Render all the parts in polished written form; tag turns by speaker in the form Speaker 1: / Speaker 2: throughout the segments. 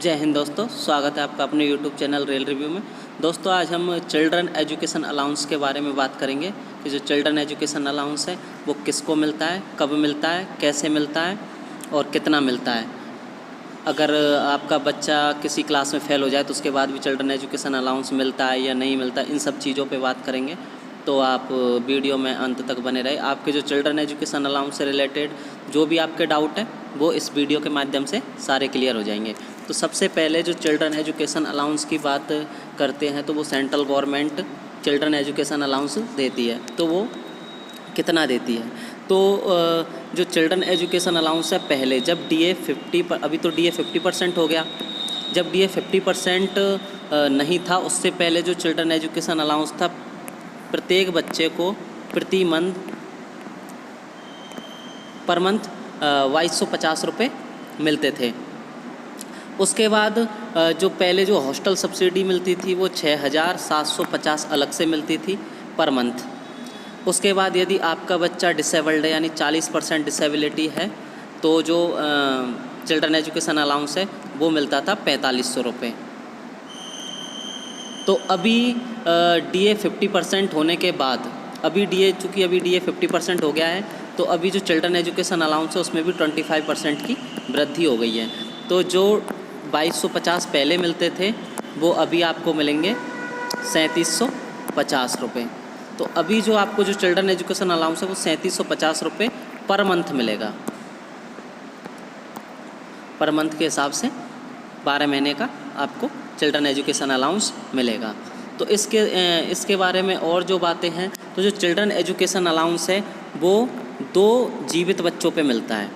Speaker 1: जय हिंद दोस्तों, स्वागत है आपका अपने YouTube चैनल रेल रिव्यू में। दोस्तों आज हम चिल्ड्रन एजुकेशन अलाउंस के बारे में बात करेंगे कि जो चिल्ड्रन एजुकेशन अलाउंस है वो किसको मिलता है, कब मिलता है, कैसे मिलता है और कितना मिलता है। अगर आपका बच्चा किसी क्लास में फ़ेल हो जाए तो उसके बाद भी चिल्ड्रन एजुकेशन अलाउंस मिलता है या नहीं मिलता, इन सब चीज़ों पर बात करेंगे। तो आप वीडियो में अंत तक बने रहे। आपके जो चिल्ड्रन एजुकेशन अलाउंस से रिलेटेड जो भी आपके डाउट हैं वो इस वीडियो के माध्यम से सारे क्लियर हो जाएंगे। तो सबसे पहले जो चिल्ड्रन एजुकेशन अलाउंस की बात करते हैं तो वो central government children education allowance देती है। तो वो कितना देती है? तो जो चिल्ड्रन एजुकेशन अलाउंस है, पहले जब DA 50 पर, अभी तो DA 50% हो गया, जब DA 50% नहीं था उससे पहले जो चिल्ड्रन एजुकेशन अलाउंस था प्रत्येक बच्चे को प्रति मंथ पर मंथ 2250 रुपये मिलते थे। उसके बाद जो पहले जो हॉस्टल सब्सिडी मिलती थी वो 6750 अलग से मिलती थी पर मंथ। उसके बाद यदि आपका बच्चा डिसेबल्ड है यानी 40% डिसेबिलिटी है तो जो चिल्ड्रन एजुकेशन अलाउंस है वो मिलता था 4500 रुपये। तो अभी DA 50% होने के बाद चूँकि अभी DA 50% हो गया है तो अभी जो चिल्ड्रन एजुकेशन अलाउंस है उसमें भी 25% की वृद्धि हो गई है। तो जो 2250 पहले मिलते थे वो अभी आपको मिलेंगे 3750 रुपये। तो अभी जो आपको जो चिल्ड्रन एजुकेशन अलाउंस है वो 3750 रुपये पर मंथ मिलेगा। पर मंथ के हिसाब से 12 महीने का आपको चिल्ड्रन एजुकेशन अलाउंस मिलेगा। तो इसके बारे में और जो बातें हैं, तो जो चिल्ड्रन एजुकेशन अलाउंस है वो 2 जीवित बच्चों पे मिलता है।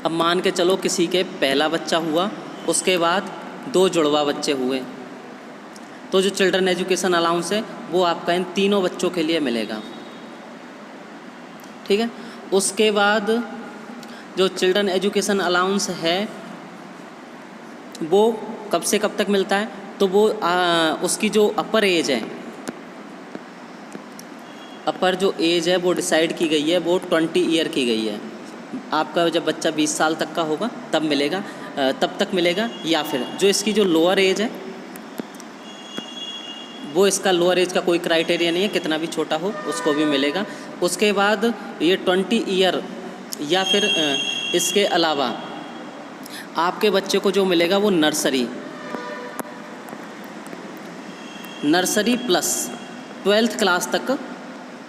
Speaker 1: अब मान के चलो किसी के पहला बच्चा हुआ, उसके बाद 2 जुड़वा बच्चे हुए, तो जो चिल्ड्रन एजुकेशन अलाउंस है वो आपका इन तीनों बच्चों के लिए मिलेगा। ठीक है। उसके बाद जो चिल्ड्रन एजुकेशन अलाउंस है वो कब से कब तक मिलता है? तो वो उसकी जो अपर एज है, अपर जो एज है वो डिसाइड की गई है, वो 20 ईयर की गई है। आपका जब बच्चा 20 साल तक का होगा तब मिलेगा, तब तक मिलेगा। या फिर जो इसकी जो लोअर एज है वो इसका लोअर एज का कोई क्राइटेरिया नहीं है, कितना भी छोटा हो उसको भी मिलेगा। उसके बाद ये 20 ईयर या फिर इसके अलावा आपके बच्चे को जो मिलेगा वो नर्सरी प्लस 12th क्लास तक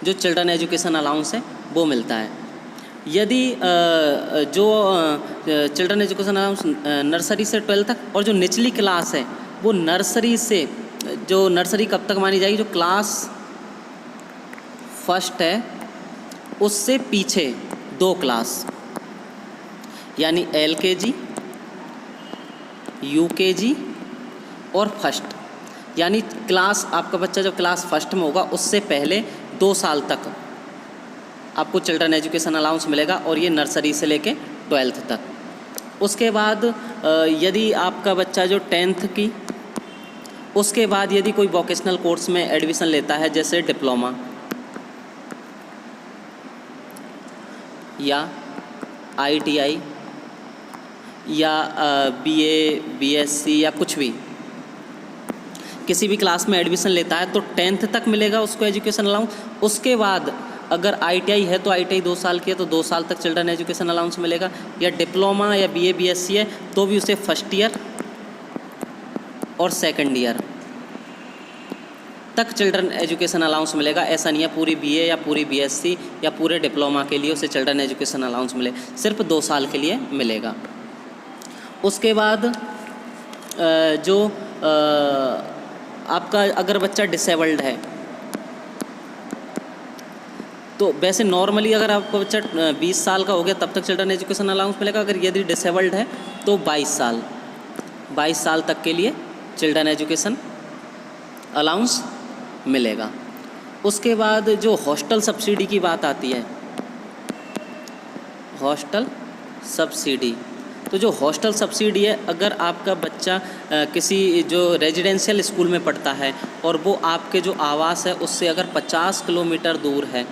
Speaker 1: जो चिल्ड्रन एजुकेशन अलाउंस है वो मिलता है। यदि जो चिल्ड्रन एजुकेशन अलाउंस नर्सरी से 12th तक और जो निचली क्लास है वो नर्सरी कब तक मानी जाएगी? जो क्लास फर्स्ट है उससे पीछे 2 क्लास यानी LKG, UKG और फर्स्ट, यानी क्लास आपका बच्चा जब क्लास फर्स्ट में होगा उससे पहले 2 साल तक आपको चिल्ड्रन एजुकेशन अलाउंस मिलेगा, और ये नर्सरी से लेके 12th तक। उसके बाद यदि आपका बच्चा जो 10th की, उसके बाद यदि कोई वोकेशनल कोर्स में एडमिशन लेता है जैसे डिप्लोमा या ITI या BA BSc या कुछ भी, किसी भी क्लास में एडमिशन लेता है तो 10th तक मिलेगा उसको एजुकेशन अलाउंस। उसके बाद अगर ITI है तो ITI 2 साल की है तो 2 साल तक चिल्ड्रन एजुकेशन अलाउंस मिलेगा, या डिप्लोमा या BA BSc है तो भी उसे फर्स्ट ईयर और सेकंड ईयर तक चिल्ड्रन एजुकेशन अलाउंस मिलेगा। ऐसा नहीं है पूरी BA या पूरी BSc या पूरे डिप्लोमा के लिए उसे चिल्ड्रन एजुकेशन अलाउंस मिले, सिर्फ 2 साल के लिए मिलेगा। उसके बाद जो आपका अगर बच्चा डिसेबल्ड है तो वैसे नॉर्मली अगर आपका बच्चा 20 साल का हो गया तब तक चिल्ड्रन एजुकेशन अलाउंस मिलेगा। अगर यदि डिसेबल्ड है तो 22 साल तक के लिए चिल्ड्रन एजुकेशन अलाउंस मिलेगा। उसके बाद जो हॉस्टल सब्सिडी की बात आती है, हॉस्टल सब्सिडी, तो जो हॉस्टल सब्सिडी है, अगर आपका बच्चा किसी जो रेजिडेंशियल स्कूल में पढ़ता है और वो आपके जो आवास है उससे अगर 50 किलोमीटर दूर है,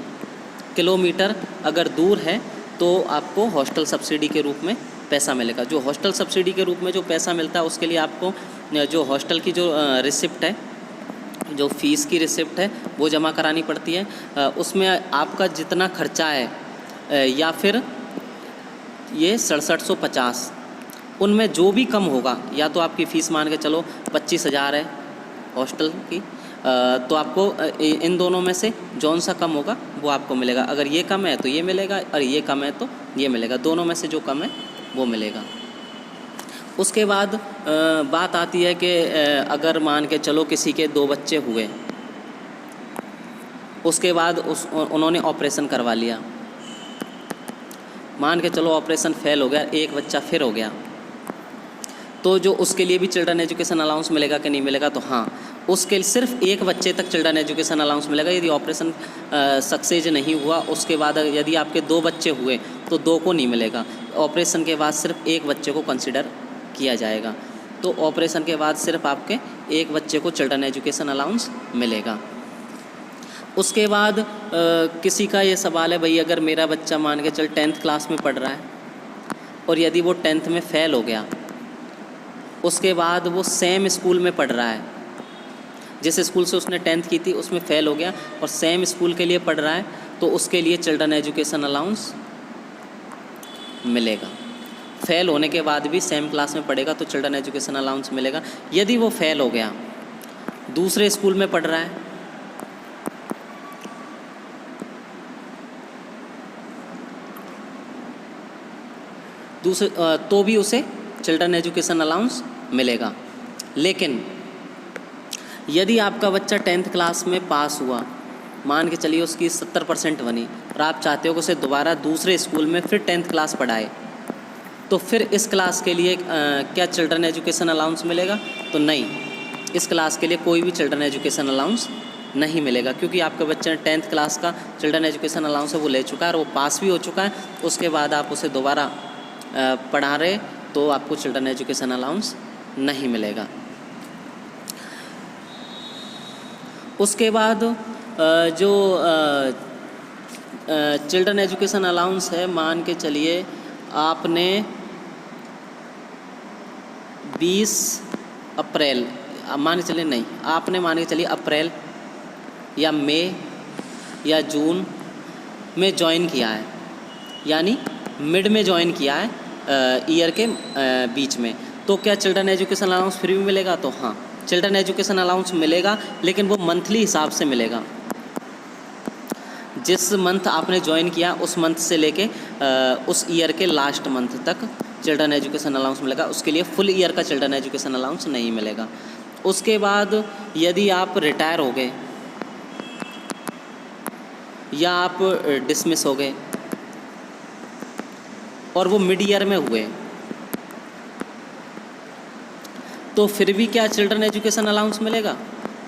Speaker 1: अगर दूर है तो आपको हॉस्टल सब्सिडी के रूप में पैसा मिलेगा। जो हॉस्टल सब्सिडी के रूप में जो पैसा मिलता है उसके लिए आपको जो हॉस्टल की जो रिसिप्ट है, जो फ़ीस की रिसिप्ट है वो जमा करानी पड़ती है। उसमें आपका जितना खर्चा है या फिर ये 6750, उनमें जो भी कम होगा, या तो आपकी फ़ीस मान के चलो 25,000 है हॉस्टल की, तो आपको इन दोनों में से जौन सा कम होगा वो आपको मिलेगा। अगर ये कम है तो ये मिलेगा, और ये कम है तो ये मिलेगा। दोनों में से जो कम है वो मिलेगा। उसके बाद बात आती है कि अगर मान के चलो किसी के 2 बच्चे हुए, उसके बाद उन्होंने ऑपरेशन करवा लिया, मान के चलो ऑपरेशन फेल हो गया, एक बच्चा फिर हो गया, तो जो उसके लिए भी चिल्ड्रन एजुकेशन अलाउंस मिलेगा कि नहीं मिलेगा? तो हाँ, उसके सिर्फ एक बच्चे तक चिल्ड्रन एजुकेशन अलाउंस मिलेगा। यदि ऑपरेशन सक्सेस नहीं हुआ, उसके बाद यदि आपके 2 बच्चे हुए तो 2 को नहीं मिलेगा। ऑपरेशन के बाद सिर्फ एक बच्चे को कंसिडर किया जाएगा। तो ऑपरेशन के बाद सिर्फ आपके एक बच्चे को चिल्ड्रन एजुकेशन अलाउंस मिलेगा। उसके बाद किसी का ये सवाल है, भाई अगर मेरा बच्चा मान के चल 10th क्लास में पढ़ रहा है और यदि वो 10th में फ़ेल हो गया, उसके बाद वो सेम स्कूल में पढ़ रहा है, जिस स्कूल से उसने 10th की थी उसमें फ़ेल हो गया और सेम स्कूल के लिए पढ़ रहा है, तो उसके लिए चिल्ड्रन एजुकेशन अलाउंस मिलेगा। फ़ेल होने के बाद भी सेम क्लास में पढ़ेगा तो चिल्ड्रन एजुकेशन अलाउंस मिलेगा। यदि वो फ़ेल हो गया, दूसरे स्कूल में पढ़ रहा है, तो भी उसे चिल्ड्रन एजुकेशन अलाउंस मिलेगा। लेकिन यदि आपका बच्चा 10th क्लास में पास हुआ, मान के चलिए उसकी 70% बनी, और आप चाहते हो कि उसे दोबारा दूसरे स्कूल में फिर 10th क्लास पढ़ाए, तो फिर इस क्लास के लिए क्या चिल्ड्रन एजुकेशन अलाउंस मिलेगा? तो नहीं, इस क्लास के लिए कोई भी चिल्ड्रन एजुकेशन अलाउंस नहीं मिलेगा, क्योंकि आपके बच्चे ने 10th क्लास का चिल्ड्रन एजुकेशन अलाउंस है वो ले चुका है और वो पास भी हो चुका है। उसके बाद आप उसे दोबारा पढ़ा रहे तो आपको चिल्ड्रन एजुकेशन अलाउंस नहीं मिलेगा। उसके बाद जो चिल्ड्रन एजुकेशन अलाउंस है, मान के चलिए आपने 20 अप्रैल, मान के चलिए नहीं, आपने मान के चलिए अप्रैल या मई या जून में ज्वाइन किया है, यानी मिड में ज्वाइन किया है ईयर के बीच में, तो क्या चिल्ड्रन एजुकेशन अलाउंस फ्री में मिलेगा? तो हाँ, चिल्ड्रन एजुकेशन अलाउंस मिलेगा, लेकिन वो मंथली हिसाब से मिलेगा। जिस मंथ आपने ज्वाइन किया उस मंथ से लेके उस ईयर के लास्ट मंथ तक चिल्ड्रन एजुकेशन अलाउंस मिलेगा। उसके लिए फुल ईयर का चिल्ड्रन एजुकेशन अलाउंस नहीं मिलेगा। उसके बाद यदि आप रिटायर हो गए या आप डिसमिस हो गए और वो मिड ईयर में हुए, तो फिर भी क्या चिल्ड्रन एजुकेशन अलाउंस मिलेगा?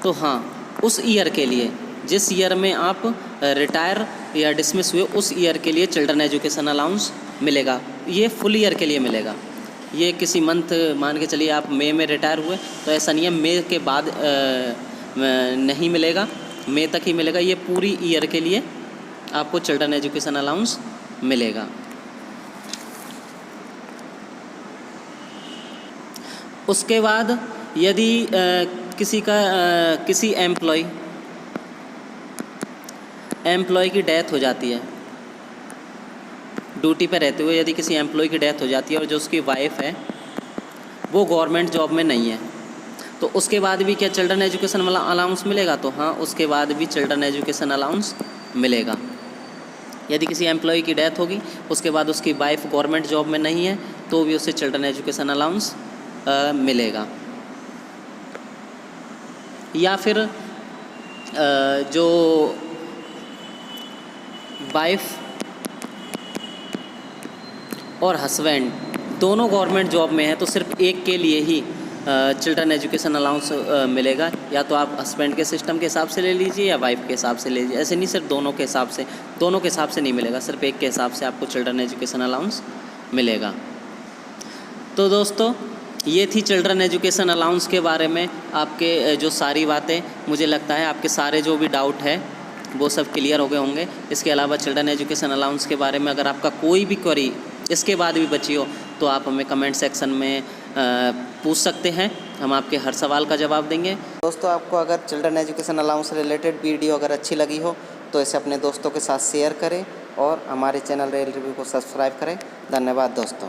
Speaker 1: तो हाँ, उस ईयर के लिए, जिस ईयर में आप रिटायर या डिसमिस हुए, उस ईयर के लिए चिल्ड्रन एजुकेशन अलाउंस मिलेगा। ये फुल ईयर के लिए मिलेगा। ये किसी मंथ, मान के चलिए आप मई में रिटायर हुए तो ऐसा नहीं है मई के बाद नहीं मिलेगा, मई तक ही मिलेगा। ये पूरी ईयर के लिए आपको चिल्ड्रन एजुकेशन अलाउंस मिलेगा। उसके बाद यदि किसी एम्प्लॉय की डेथ हो जाती है, ड्यूटी पे रहते हुए यदि किसी एम्प्लॉय की डेथ हो जाती है और जो उसकी वाइफ है वो गवर्नमेंट जॉब में नहीं है, तो उसके बाद भी क्या चिल्ड्रन एजुकेशन अलाउंस मिलेगा? तो हाँ, उसके बाद भी चिल्ड्रन एजुकेशन अलाउंस मिलेगा। यदि किसी एम्प्लॉय की डेथ होगी, उसके बाद उसकी वाइफ गवर्नमेंट जॉब में नहीं है, तो भी उसे चिल्ड्रन एजुकेशन अलाउंस मिलेगा। या फिर जो वाइफ और हस्बैंड दोनों गवर्नमेंट जॉब में हैं, तो सिर्फ एक के लिए ही चिल्ड्रन एजुकेशन अलाउंस मिलेगा। या तो आप हस्बैंड के सिस्टम के हिसाब से ले लीजिए या वाइफ के हिसाब से ले लीजिए, ऐसे नहीं सिर्फ दोनों के हिसाब से नहीं मिलेगा, सिर्फ एक के हिसाब से आपको चिल्ड्रन एजुकेशन अलाउंस मिलेगा। तो दोस्तों, ये थी चिल्ड्रन एजुकेशन अलाउंस के बारे में आपके जो सारी बातें। मुझे लगता है आपके सारे जो भी डाउट है वो सब क्लियर हो गए होंगे। इसके अलावा चिल्ड्रन एजुकेशन अलाउंस के बारे में अगर आपका कोई भी क्वेरी इसके बाद भी बची हो तो आप हमें कमेंट सेक्शन में पूछ सकते हैं, हम आपके हर सवाल का जवाब देंगे। दोस्तों, आपको अगर चिल्ड्रन एजुकेशन अलाउंस से रिलेटेड वीडियो अगर अच्छी लगी हो तो इसे अपने दोस्तों के साथ शेयर करें और हमारे चैनल रेल रिव्यू को सब्सक्राइब करें। धन्यवाद दोस्तों।